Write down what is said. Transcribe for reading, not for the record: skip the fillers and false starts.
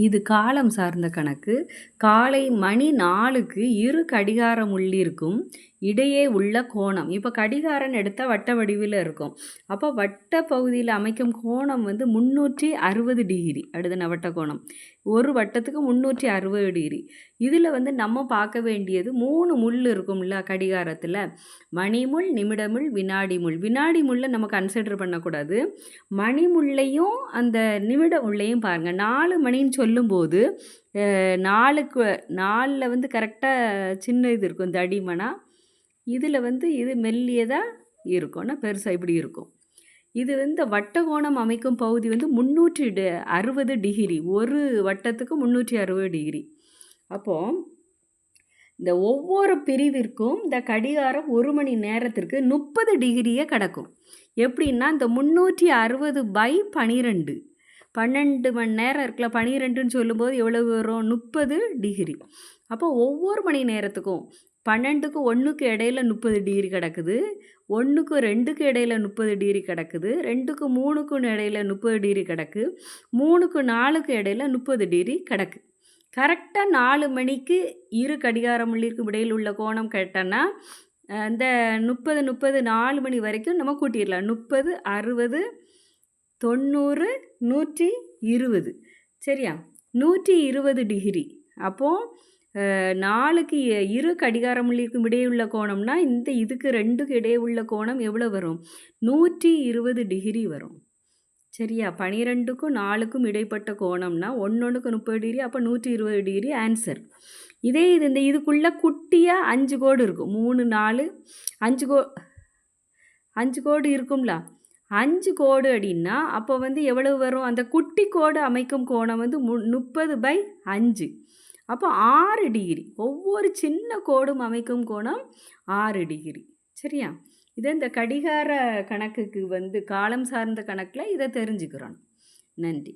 இது காலம் சார்ந்த கணக்கு. காலை மணி 4க்கு இரு கடிகாரம் உள்ளிருக்கும் இடையே உள்ள கோணம். இப்போ கடிகாரம்னு எடுத்தா வட்ட வடிவில இருக்கும். அப்போ வட்ட பகுதியில அமைக்கும் கோணம் வந்து 360 டிகிரி. அடுத்த வட்ட கோணம். ஒரு வட்டத்துக்கு 360 டிகிரி. இதில் வந்து நம்ம பார்க்க வேண்டியது 3 முள் இருக்கும்ல கடிகாரத்தில். மணிமுள், நிமிடமுள், வினாடி முள். வினாடி முள்ளை நம்ம கன்சிடர் பண்ணக்கூடாது. மணிமுள்ளையும் அந்த நிமிட முள்ளையும் பாருங்கள். 4 மணின்னு சொல்லும்போது 4ல் வந்து கரெக்டாக சின்ன இது இருக்கும் தடிமனா. இதில் வந்து இது மெல்லியதாக இருக்கும்னா பெருசாக இப்படி இருக்கும். இது வந்து வட்டகோணம் அமைக்கும் பகுதி வந்து 360 டிகிரி. ஒரு வட்டத்துக்கு 360 டிகிரி. அப்போது இந்த ஒவ்வொரு பிரிவிற்கும் இந்த கடிகாரம் 1 மணி நேரத்திற்கு 30 டிகிரியே கிடக்கும். எப்படின்னா இந்த 360/12 12 மணி நேரம் இருக்குல்ல, 12ன்னு சொல்லும்போது எவ்வளவு வரும்? 30 டிகிரி. அப்போ ஒவ்வொரு மணி நேரத்துக்கும் 12க்கு 1க்கு இடையில 30 டிகிரி கிடக்குது, 1க்கு 2க்கு இடையில 30 டிகிரி கிடக்குது, 2க்கு 3க்கும் இடையில 30 டிகிரி கிடக்கு, 3க்கு 4க்கு இடையில 30 டிகிரி கிடக்கு. கரெக்டாக 4 மணிக்கு இரு கடிகார முள்ளிற்கும் இடையில் உள்ள கோணம் கேட்டோன்னா இந்த 30 4 மணி வரைக்கும் நம்ம கூட்டிடலாம். 30 60 90 120 சரியா? 120 டிகிரி. அப்போது 4க்கு இரு கடிகார முள்ளிற்கும் இடையே உள்ள கோணம்னா இதுக்கு 2க்கு இடையே உள்ள கோணம் எவ்வளோ வரும்? 120 டிகிரி வரும். சரியா? 12க்கும் 4க்கும் இடைப்பட்ட கோணம்னா 1க்கு 30 டிகிரி. அப்போ 120 டிகிரி ஆன்சர். இதே இது இதுக்குள்ளே குட்டியாக 5 கோடு இருக்கும். 3 4 5 கோடு இருக்கும்ல. 5 கோடு அப்படின்னா அப்போ வந்து எவ்வளவு வரும்? அந்த குட்டி கோடு அமைக்கும் கோணம் வந்து 30/5. அப்போ 6 டிகிரி. ஒவ்வொரு சின்ன கோடும் அமைக்கும் கோணம் 6 டிகிரி. சரியா? இதை இந்த கடிகார கணக்குக்கு வந்து காலம் சார்ந்த கணக்கில் இதை தெரிஞ்சுக்கிறோம். நன்றி.